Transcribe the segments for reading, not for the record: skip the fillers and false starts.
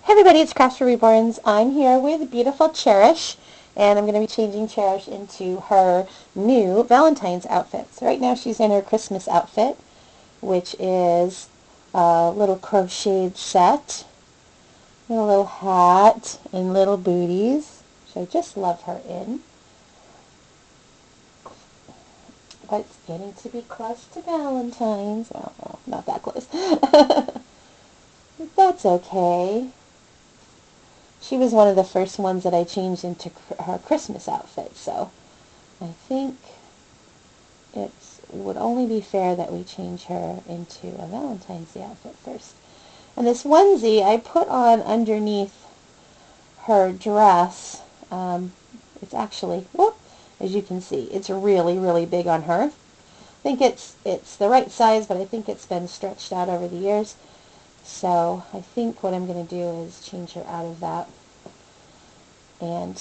Hey everybody, it's Crafts for Reborns. I'm here with beautiful Cherish, and I'm going to be changing Cherish into her new Valentine's outfit. So right now she's in her Christmas outfit, which is a little crocheted set, and a little hat, and little booties, which I just love her in. But it's getting to be close to Valentine's. Well, not that close. But that's okay. She was one of the first ones that I changed into her Christmas outfit, so I think it would only be fair that we change her into a Valentine's Day outfit first. And this onesie I put on underneath her dress. It's actually, whoop, as you can see, it's really, really big on her. I think it's the right size, but I think it's been stretched out over the years. So I think what I'm going to do is change her out of that and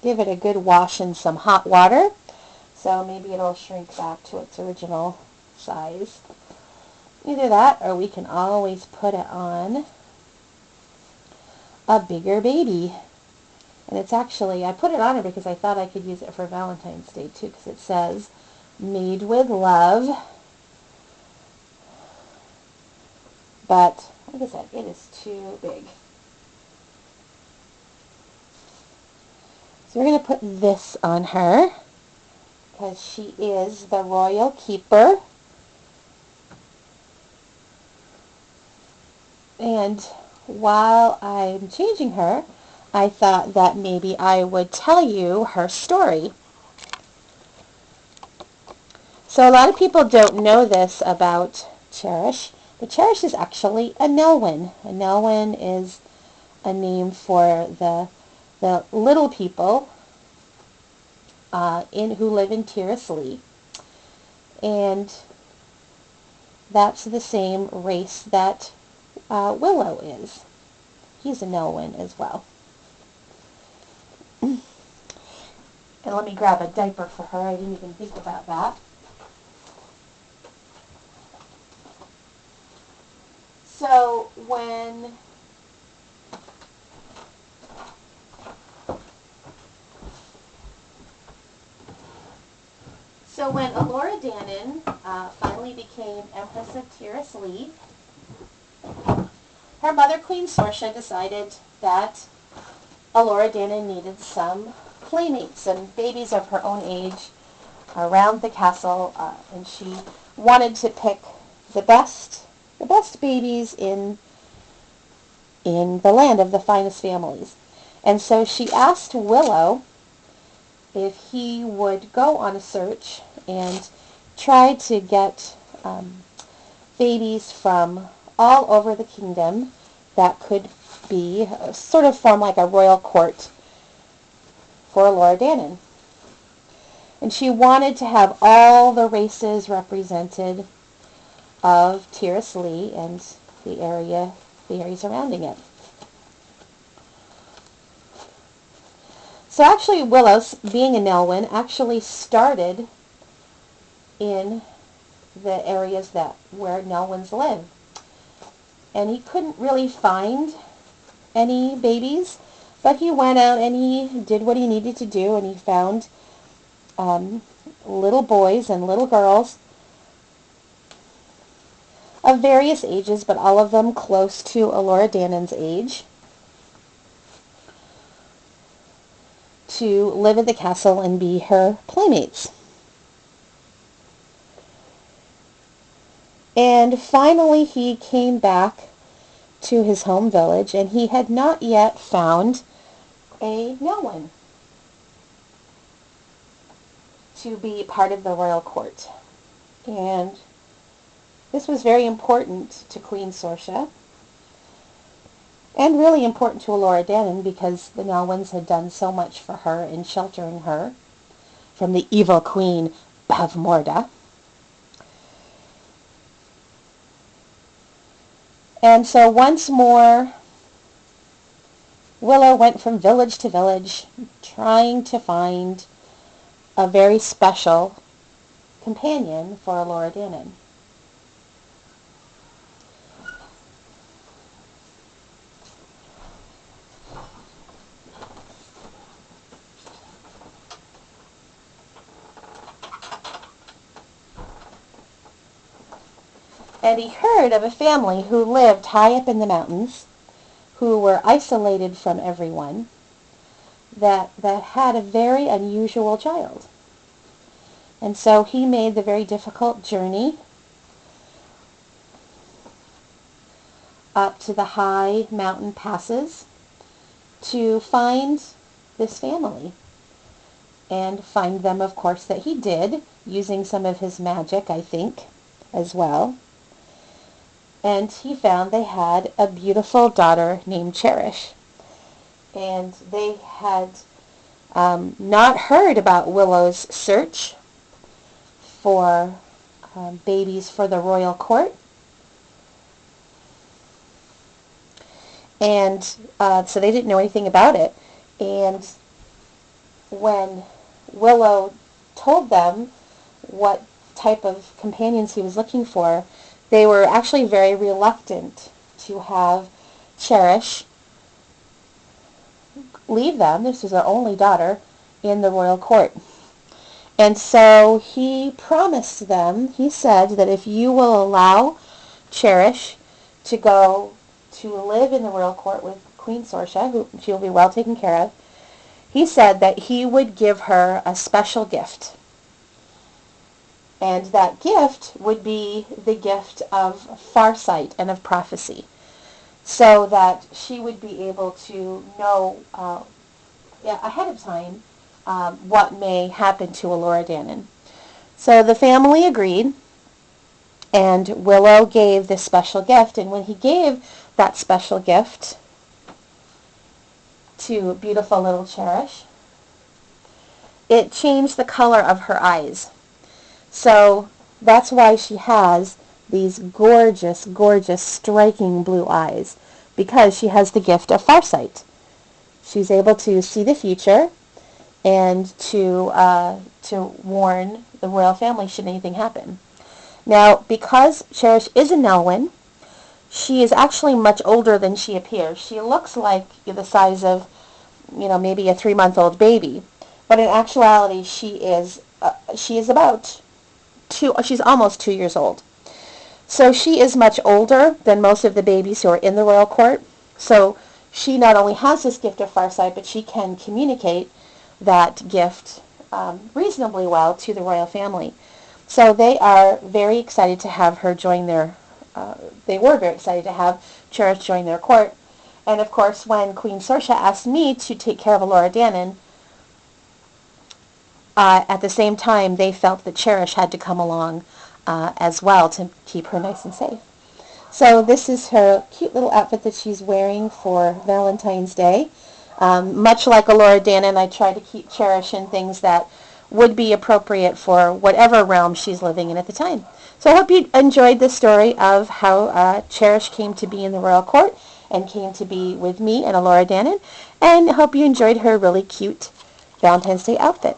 give it a good wash in some hot water, so maybe it'll shrink back to its original size. Either that, or we can always put it on a bigger baby. And it's actually, I put it on her because I thought I could use it for Valentine's Day too, because it says made with love. But like I said, it is too big. So we're going to put this on her because she is the royal keeper. And while I'm changing her, I thought that maybe I would tell you her story. So a lot of people don't know this about Cherish, but Cherish is actually a Nelwyn. A Nelwyn is a name for the little people who live in Tiraslee. And that's the same race that Willow is. He's a Nelwyn as well. And let me grab a diaper for her. I didn't even think about that. So when Alora Dannon finally became Empress of Tiraslee, her mother, Queen Sorsha, decided that Alora Dannon needed some playmates and babies of her own age around the castle, and she wanted to pick the best babies in the land of the finest families. And so she asked Willow if he would go on a search and try to get babies from all over the kingdom that could be sort of form like a royal court for Alora Dannon. And she wanted to have all the races represented of Tiraslee and the area surrounding it. So actually Willow, being a Nelwyn, actually started in the areas where Nelwyns live. And he couldn't really find any babies, but he went out and he did what he needed to do, and he found little boys and little girls of various ages, but all of them close to Alora Dannon's age, to live at the castle and be her playmates. And finally he came back to his home village, and he had not yet found a Nelwyn to be part of the royal court. And this was very important to Queen Sorsha, and really important to Alora Dannon, because the Nelwyns had done so much for her in sheltering her from the evil Queen Bavmorda. And so once more, Willow went from village to village, trying to find a very special companion for Alora Dannon. And he heard of a family who lived high up in the mountains, who were isolated from everyone, that had a very unusual child. And so he made the very difficult journey up to the high mountain passes to find this family. And find them, of course, that he did, using some of his magic, I think, as well. And he found they had a beautiful daughter named Cherish. And they had not heard about Willow's search for babies for the royal court. And so they didn't know anything about it. And when Willow told them what type of companions he was looking for, they were actually very reluctant to have Cherish leave them. This was their only daughter in the royal court. And so he promised them, he said that if you will allow Cherish to go to live in the royal court with Queen Sorsha, who she will be well taken care of, he said that he would give her a special gift. And that gift would be the gift of farsight and of prophecy, so that she would be able to know ahead of time what may happen to Elora Danan. So the family agreed, and Willow gave this special gift. And when he gave that special gift to beautiful little Cherish, it changed the color of her eyes. So that's why she has these gorgeous, gorgeous, striking blue eyes, because she has the gift of farsight. She's able to see the future and to warn the royal family should anything happen. Now, because Cherish is a Nelwyn, she is actually much older than she appears. She looks like the size of, maybe a 3-month-old baby, but in actuality, she is about she's almost 2 years old. So she is much older than most of the babies who are in the royal court. So she not only has this gift of farsight, but she can communicate that gift reasonably well to the royal family. So they are very excited to have her join they were very excited to have Cherish join their court. And of course, when Queen Sorsha asked me to take care of Elora Danan, at the same time, they felt that Cherish had to come along as well to keep her nice and safe. So this is her cute little outfit that she's wearing for Valentine's Day. Much like Elora Danan, I try to keep Cherish in things that would be appropriate for whatever realm she's living in at the time. So I hope you enjoyed the story of how Cherish came to be in the royal court and came to be with me and Elora Danan, and I hope you enjoyed her really cute Valentine's Day outfit.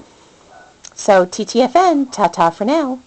So TTFN, ta-ta for now.